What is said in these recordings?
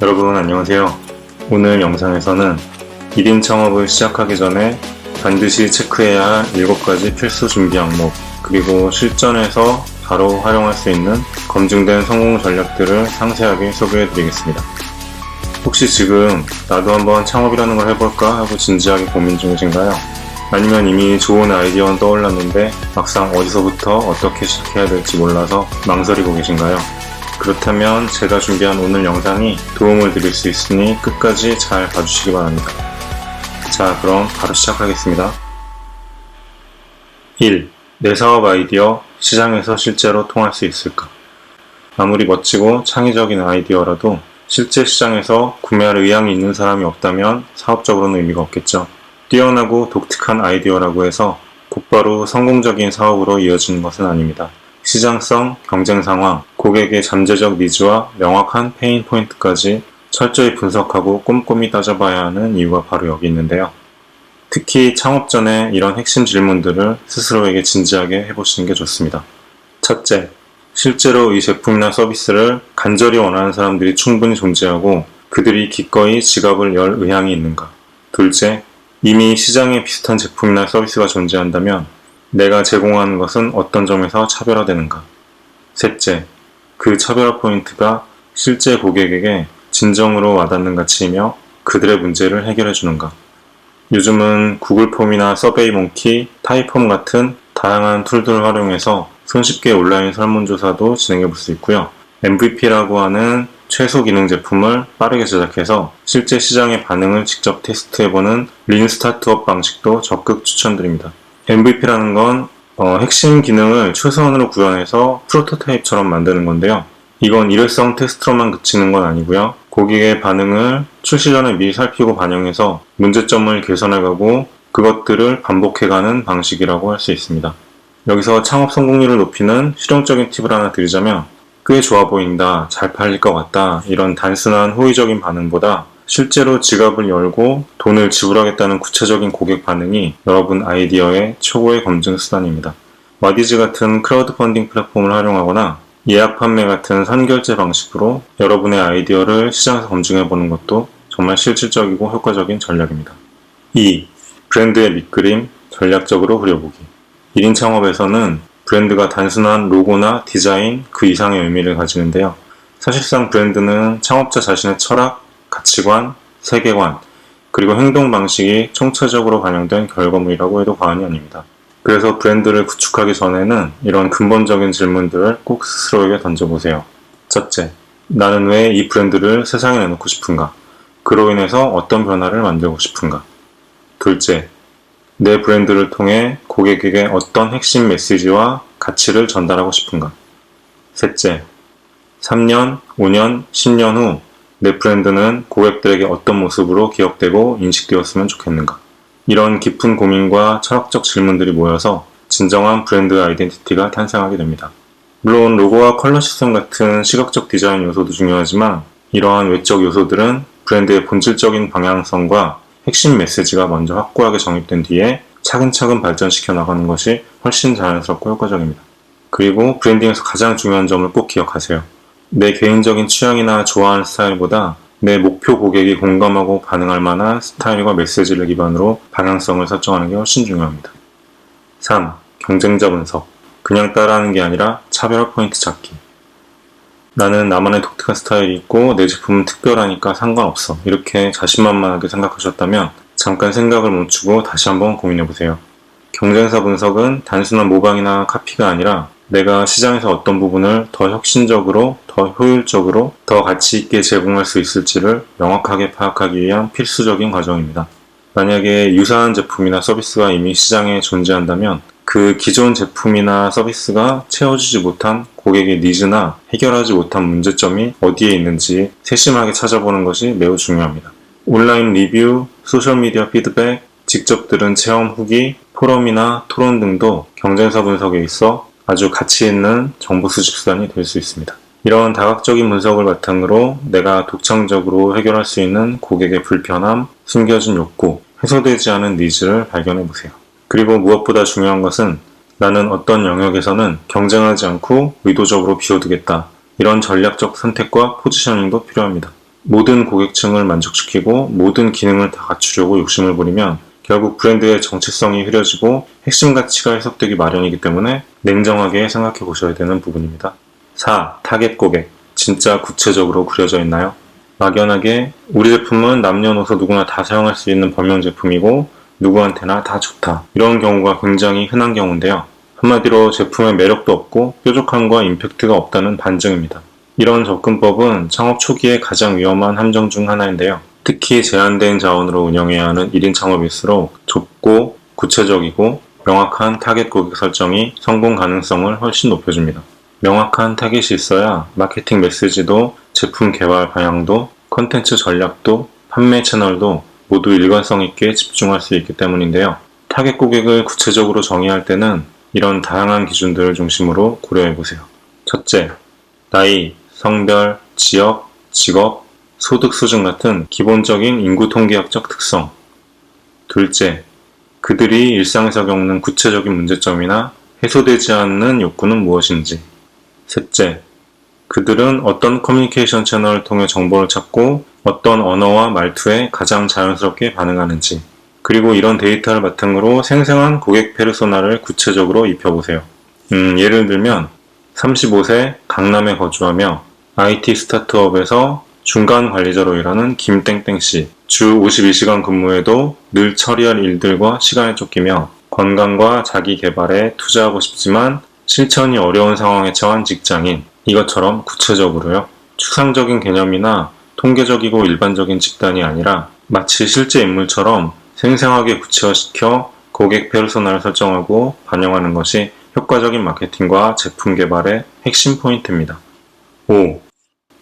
여러분 안녕하세요. 오늘 영상에서는 1인 창업을 시작하기 전에 반드시 체크해야 할 7가지 필수 준비 항목, 그리고 실전에서 바로 활용할 수 있는 검증된 성공 전략들을 상세하게 소개해 드리겠습니다. 혹시 지금 나도 한번 창업이라는 걸 해볼까 하고 진지하게 고민 중이신가요? 아니면 이미 좋은 아이디어는 떠올랐는데 막상 어디서부터 어떻게 시작해야 될지 몰라서 망설이고 계신가요? 그렇다면 제가 준비한 오늘 영상이 도움을 드릴 수 있으니 끝까지 잘 봐주시기 바랍니다. 자, 그럼 바로 시작하겠습니다. 1. 내 사업 아이디어 시장에서 실제로 통할 수 있을까? 아무리 멋지고 창의적인 아이디어라도 실제 시장에서 구매할 의향이 있는 사람이 없다면 사업적으로는 의미가 없겠죠. 뛰어나고 독특한 아이디어라고 해서 곧바로 성공적인 사업으로 이어지는 것은 아닙니다. 시장성, 경쟁 상황, 고객의 잠재적 니즈와 명확한 페인 포인트까지 철저히 분석하고 꼼꼼히 따져봐야 하는 이유가 바로 여기 있는데요. 특히 창업 전에 이런 핵심 질문들을 스스로에게 진지하게 해보시는 게 좋습니다. 첫째, 실제로 이 제품이나 서비스를 간절히 원하는 사람들이 충분히 존재하고 그들이 기꺼이 지갑을 열 의향이 있는가? 둘째, 이미 시장에 비슷한 제품이나 서비스가 존재한다면 내가 제공하는 것은 어떤 점에서 차별화되는가? 셋째, 그 차별화 포인트가 실제 고객에게 진정으로 와닿는 가치이며 그들의 문제를 해결해 주는가? 요즘은 구글 폼이나 서베이 몽키, 타이폼 같은 다양한 툴들을 활용해서 손쉽게 온라인 설문조사도 진행해 볼 수 있고요. MVP라고 하는 최소 기능 제품을 빠르게 제작해서 실제 시장의 반응을 직접 테스트해보는 린 스타트업 방식도 적극 추천드립니다. MVP라는 건 핵심 기능을 최소한으로 구현해서 프로토타입처럼 만드는 건데요. 이건 일회성 테스트로만 그치는 건 아니고요. 고객의 반응을 출시 전에 미리 살피고 반영해서 문제점을 개선해가고 그것들을 반복해가는 방식이라고 할 수 있습니다. 여기서 창업 성공률을 높이는 실용적인 팁을 하나 드리자면 꽤 좋아 보인다, 잘 팔릴 것 같다 이런 단순한 호의적인 반응보다 실제로 지갑을 열고 돈을 지불하겠다는 구체적인 고객 반응이 여러분 아이디어의 최고의 검증 수단입니다. 와디즈 같은 크라우드 펀딩 플랫폼을 활용하거나 예약 판매 같은 선결제 방식으로 여러분의 아이디어를 시장에서 검증해보는 것도 정말 실질적이고 효과적인 전략입니다. 2. 브랜드의 밑그림, 전략적으로 그려보기. 1인 창업에서는 브랜드가 단순한 로고나 디자인 그 이상의 의미를 가지는데요. 사실상 브랜드는 창업자 자신의 철학, 가치관, 세계관, 그리고 행동 방식이 총체적으로 반영된 결과물이라고 해도 과언이 아닙니다. 그래서 브랜드를 구축하기 전에는 이런 근본적인 질문들을 꼭 스스로에게 던져보세요. 첫째, 나는 왜 이 브랜드를 세상에 내놓고 싶은가? 그로 인해서 어떤 변화를 만들고 싶은가? 둘째, 내 브랜드를 통해 고객에게 어떤 핵심 메시지와 가치를 전달하고 싶은가? 셋째, 3년, 5년, 10년 후 내 브랜드는 고객들에게 어떤 모습으로 기억되고 인식되었으면 좋겠는가? 이런 깊은 고민과 철학적 질문들이 모여서 진정한 브랜드 아이덴티티가 탄생하게 됩니다. 물론 로고와 컬러 시스템 같은 시각적 디자인 요소도 중요하지만 이러한 외적 요소들은 브랜드의 본질적인 방향성과 핵심 메시지가 먼저 확고하게 정립된 뒤에 차근차근 발전시켜 나가는 것이 훨씬 자연스럽고 효과적입니다. 그리고 브랜딩에서 가장 중요한 점을 꼭 기억하세요. 내 개인적인 취향이나 좋아하는 스타일보다 내 목표 고객이 공감하고 반응할 만한 스타일과 메시지를 기반으로 방향성을 설정하는 게 훨씬 중요합니다. 3. 경쟁자 분석. 그냥 따라하는 게 아니라 차별화 포인트 찾기. 나는 나만의 독특한 스타일이 있고 내 제품은 특별하니까 상관없어. 이렇게 자신만만하게 생각하셨다면 잠깐 생각을 멈추고 다시 한번 고민해보세요. 경쟁사 분석은 단순한 모방이나 카피가 아니라 내가 시장에서 어떤 부분을 더 혁신적으로, 더 효율적으로, 더 가치 있게 제공할 수 있을지를 명확하게 파악하기 위한 필수적인 과정입니다. 만약에 유사한 제품이나 서비스가 이미 시장에 존재한다면 그 기존 제품이나 서비스가 채워주지 못한 고객의 니즈나 해결하지 못한 문제점이 어디에 있는지 세심하게 찾아보는 것이 매우 중요합니다. 온라인 리뷰, 소셜미디어 피드백, 직접 들은 체험 후기, 포럼이나 토론 등도 경쟁사 분석에 있어 아주 가치 있는 정보 수집 수단이 될 수 있습니다. 이런 다각적인 분석을 바탕으로 내가 독창적으로 해결할 수 있는 고객의 불편함, 숨겨진 욕구, 해소되지 않은 니즈를 발견해 보세요. 그리고 무엇보다 중요한 것은 나는 어떤 영역에서는 경쟁하지 않고 의도적으로 비워두겠다. 이런 전략적 선택과 포지셔닝도 필요합니다. 모든 고객층을 만족시키고 모든 기능을 다 갖추려고 욕심을 부리면 결국 브랜드의 정체성이 흐려지고 핵심 가치가 해석되기 마련이기 때문에 냉정하게 생각해 보셔야 되는 부분입니다. 4. 타겟 고객. 진짜 구체적으로 그려져 있나요? 막연하게 우리 제품은 남녀노소 누구나 다 사용할 수 있는 범용 제품이고 누구한테나 다 좋다. 이런 경우가 굉장히 흔한 경우인데요. 한마디로 제품의 매력도 없고 뾰족함과 임팩트가 없다는 반증입니다. 이런 접근법은 창업 초기에 가장 위험한 함정 중 하나인데요. 특히 제한된 자원으로 운영해야 하는 1인 창업일수록 좁고 구체적이고 명확한 타겟 고객 설정이 성공 가능성을 훨씬 높여줍니다. 명확한 타겟이 있어야 마케팅 메시지도 제품 개발 방향도 콘텐츠 전략도 판매 채널도 모두 일관성 있게 집중할 수 있기 때문인데요. 타겟 고객을 구체적으로 정의할 때는 이런 다양한 기준들을 중심으로 고려해보세요. 첫째, 나이, 성별, 지역, 직업, 소득 수준 같은 기본적인 인구 통계학적 특성. 둘째, 그들이 일상에서 겪는 구체적인 문제점이나 해소되지 않는 욕구는 무엇인지. 셋째, 그들은 어떤 커뮤니케이션 채널을 통해 정보를 찾고 어떤 언어와 말투에 가장 자연스럽게 반응하는지. 그리고 이런 데이터를 바탕으로 생생한 고객 페르소나를 구체적으로 입혀보세요. 예를 들면 35세 강남에 거주하며 IT 스타트업에서 중간 관리자로 일하는 김땡땡씨. 주 52시간 근무에도 늘 처리할 일들과 시간에 쫓기며 건강과 자기 개발에 투자하고 싶지만 실천이 어려운 상황에 처한 직장인. 이것처럼 구체적으로요. 추상적인 개념이나 통계적이고 일반적인 집단이 아니라 마치 실제 인물처럼 생생하게 구체화시켜 고객 페르소나를 설정하고 반영하는 것이 효과적인 마케팅과 제품 개발의 핵심 포인트입니다. 5.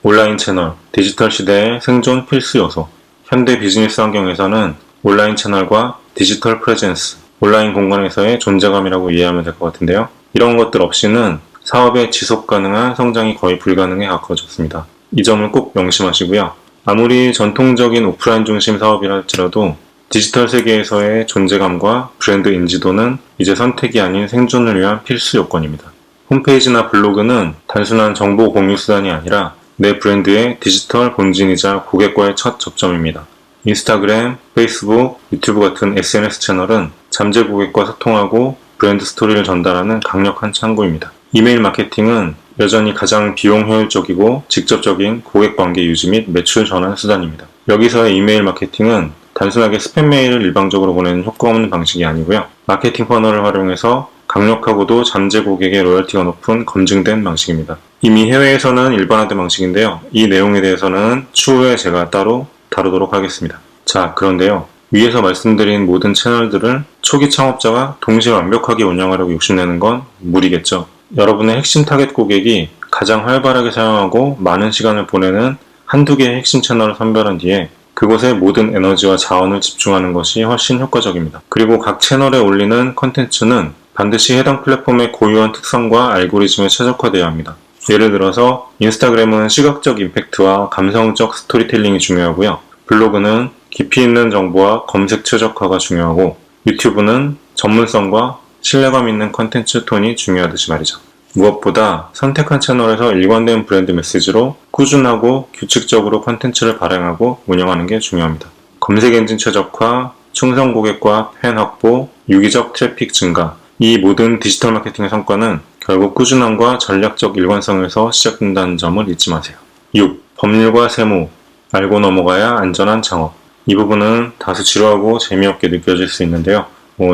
온라인 채널, 디지털 시대의 생존 필수 요소. 현대 비즈니스 환경에서는 온라인 채널과 디지털 프레젠스, 온라인 공간에서의 존재감이라고 이해하면 될 것 같은데요. 이런 것들 없이는 사업의 지속 가능한 성장이 거의 불가능에 가까워졌습니다. 이 점을 꼭 명심하시고요. 아무리 전통적인 오프라인 중심 사업이라 할지라도 디지털 세계에서의 존재감과 브랜드 인지도는 이제 선택이 아닌 생존을 위한 필수 요건입니다. 홈페이지나 블로그는 단순한 정보 공유 수단이 아니라 내 브랜드의 디지털 본진이자 고객과의 첫 접점입니다. 인스타그램, 페이스북, 유튜브 같은 SNS 채널은 잠재 고객과 소통하고 브랜드 스토리를 전달하는 강력한 창구입니다. 이메일 마케팅은 여전히 가장 비용 효율적이고 직접적인 고객 관계 유지 및 매출 전환 수단입니다. 여기서의 이메일 마케팅은 단순하게 스팸 메일을 일방적으로 보내는 효과 없는 방식이 아니고요. 마케팅 퍼널을 활용해서 강력하고도 잠재 고객의 로열티가 높은 검증된 방식입니다. 이미 해외에서는 일반화된 방식인데요. 이 내용에 대해서는 추후에 제가 따로 다루도록 하겠습니다. 자, 그런데요. 위에서 말씀드린 모든 채널들을 초기 창업자가 동시에 완벽하게 운영하려고 욕심내는 건 무리겠죠. 여러분의 핵심 타겟 고객이 가장 활발하게 사용하고 많은 시간을 보내는 한두 개의 핵심 채널을 선별한 뒤에 그곳에 모든 에너지와 자원을 집중하는 것이 훨씬 효과적입니다. 그리고 각 채널에 올리는 컨텐츠는 반드시 해당 플랫폼의 고유한 특성과 알고리즘에 최적화되어야 합니다. 예를 들어서 인스타그램은 시각적 임팩트와 감성적 스토리텔링이 중요하고요. 블로그는 깊이 있는 정보와 검색 최적화가 중요하고 유튜브는 전문성과 신뢰감 있는 컨텐츠 톤이 중요하듯이 말이죠. 무엇보다 선택한 채널에서 일관된 브랜드 메시지로 꾸준하고 규칙적으로 컨텐츠를 발행하고 운영하는 게 중요합니다. 검색 엔진 최적화, 충성 고객과 팬 확보, 유기적 트래픽 증가. 이 모든 디지털 마케팅의 성과는 결국 꾸준함과 전략적 일관성에서 시작된다는 점을 잊지 마세요. 6. 법률과 세무. 알고 넘어가야 안전한 창업. 이 부분은 다소 지루하고 재미없게 느껴질 수 있는데요.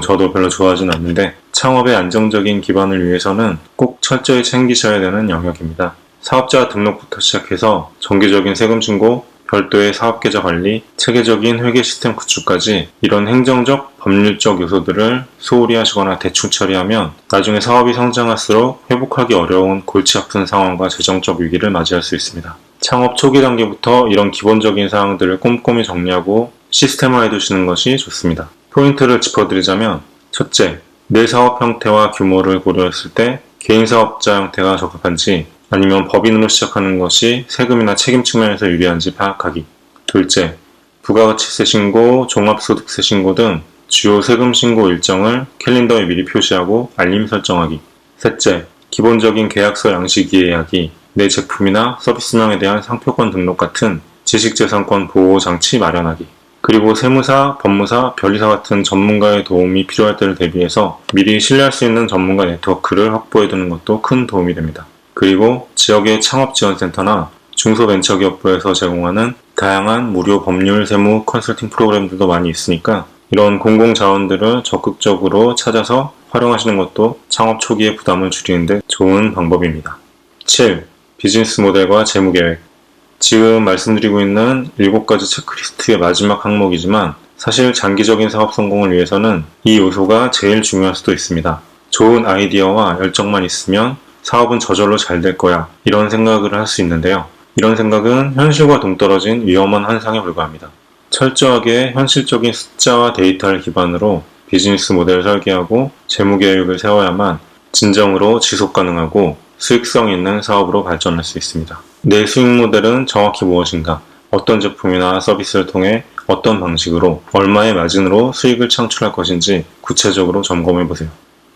저도 별로 좋아하진 않는데 창업의 안정적인 기반을 위해서는 꼭 철저히 챙기셔야 되는 영역입니다. 사업자 등록부터 시작해서 정기적인 세금 신고, 별도의 사업계좌 관리, 체계적인 회계 시스템 구축까지 이런 행정적, 법률적 요소들을 소홀히 하시거나 대충 처리하면 나중에 사업이 성장할수록 회복하기 어려운 골치 아픈 상황과 재정적 위기를 맞이할 수 있습니다. 창업 초기 단계부터 이런 기본적인 사항들을 꼼꼼히 정리하고 시스템화해 두시는 것이 좋습니다. 포인트를 짚어드리자면 첫째, 내 사업 형태와 규모를 고려했을 때 개인 사업자 형태가 적합한지 아니면 법인으로 시작하는 것이 세금이나 책임 측면에서 유리한지 파악하기. 둘째, 부가가치세 신고, 종합소득세 신고 등 주요 세금 신고 일정을 캘린더에 미리 표시하고 알림 설정하기. 셋째, 기본적인 계약서 양식 이해하기, 내 제품이나 서비스명에 대한 상표권 등록 같은 지식재산권 보호장치 마련하기, 그리고 세무사, 법무사, 변리사 같은 전문가의 도움이 필요할 때를 대비해서 미리 신뢰할 수 있는 전문가 네트워크를 확보해두는 것도 큰 도움이 됩니다. 그리고 지역의 창업지원센터나 중소벤처기업부에서 제공하는 다양한 무료 법률, 세무, 컨설팅 프로그램들도 많이 있으니까 이런 공공자원들을 적극적으로 찾아서 활용하시는 것도 창업 초기의 부담을 줄이는데 좋은 방법입니다. 7. 비즈니스 모델과 재무계획. 지금 말씀드리고 있는 7가지 체크리스트의 마지막 항목이지만 사실 장기적인 사업 성공을 위해서는 이 요소가 제일 중요할 수도 있습니다. 좋은 아이디어와 열정만 있으면 사업은 저절로 잘 될 거야, 이런 생각을 할 수 있는데요. 이런 생각은 현실과 동떨어진 위험한 환상에 불과합니다. 철저하게 현실적인 숫자와 데이터를 기반으로 비즈니스 모델을 설계하고 재무 계획을 세워야만 진정으로 지속 가능하고 수익성 있는 사업으로 발전할 수 있습니다. 내 수익 모델은 정확히 무엇인가, 어떤 제품이나 서비스를 통해 어떤 방식으로 얼마의 마진으로 수익을 창출할 것인지 구체적으로 점검해 보세요.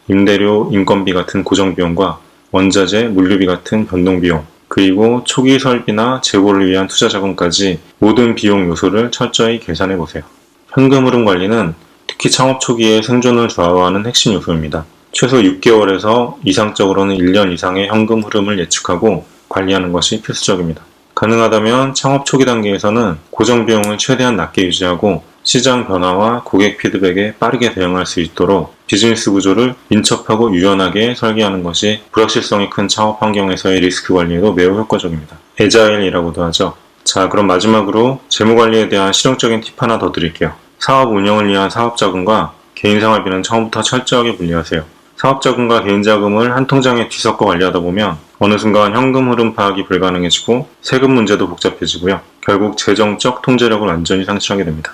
임대료, 인건비 같은 고정비용과 원자재, 물류비 같은 변동비용, 그리고 초기 설비나 재고를 위한 투자 자금까지 모든 비용 요소를 철저히 계산해 보세요. 현금 흐름 관리는 특히 창업 초기에 생존을 좌우하는 핵심 요소입니다. 최소 6개월에서 이상적으로는 1년 이상의 현금 흐름을 예측하고 관리하는 것이 필수적입니다. 가능하다면 창업 초기 단계에서는 고정 비용을 최대한 낮게 유지하고 시장 변화와 고객 피드백에 빠르게 대응할 수 있도록 비즈니스 구조를 민첩하고 유연하게 설계하는 것이 불확실성이 큰 창업 환경에서의 리스크 관리에도 매우 효과적입니다. 애자일이라고도 하죠. 자, 그럼 마지막으로 재무 관리에 대한 실용적인 팁 하나 더 드릴게요. 사업 운영을 위한 사업 자금과 개인 생활비는 처음부터 철저하게 분리하세요. 사업 자금과 개인 자금을 한 통장에 뒤섞어 관리하다 보면 어느 순간 현금 흐름 파악이 불가능해지고 세금 문제도 복잡해지고요. 결국 재정적 통제력을 완전히 상실하게 됩니다.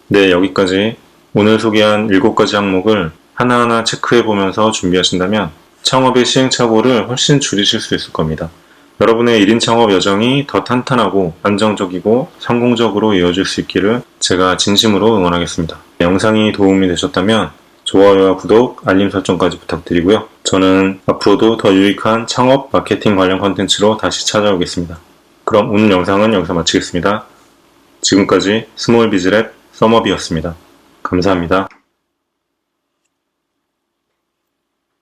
네, 여기까지 오늘 소개한 7가지 항목을 하나하나 체크해보면서 준비하신다면 창업의 시행착오를 훨씬 줄이실 수 있을 겁니다. 여러분의 1인 창업 여정이 더 탄탄하고 안정적이고 성공적으로 이어질 수 있기를 제가 진심으로 응원하겠습니다. 영상이 도움이 되셨다면 좋아요와 구독, 알림 설정까지 부탁드리고요. 저는 앞으로도 더 유익한 창업, 마케팅 관련 컨텐츠로 다시 찾아오겠습니다. 그럼 오늘 영상은 여기서 마치겠습니다. 지금까지 스몰비즈랩 서머비였습니다. 감사합니다.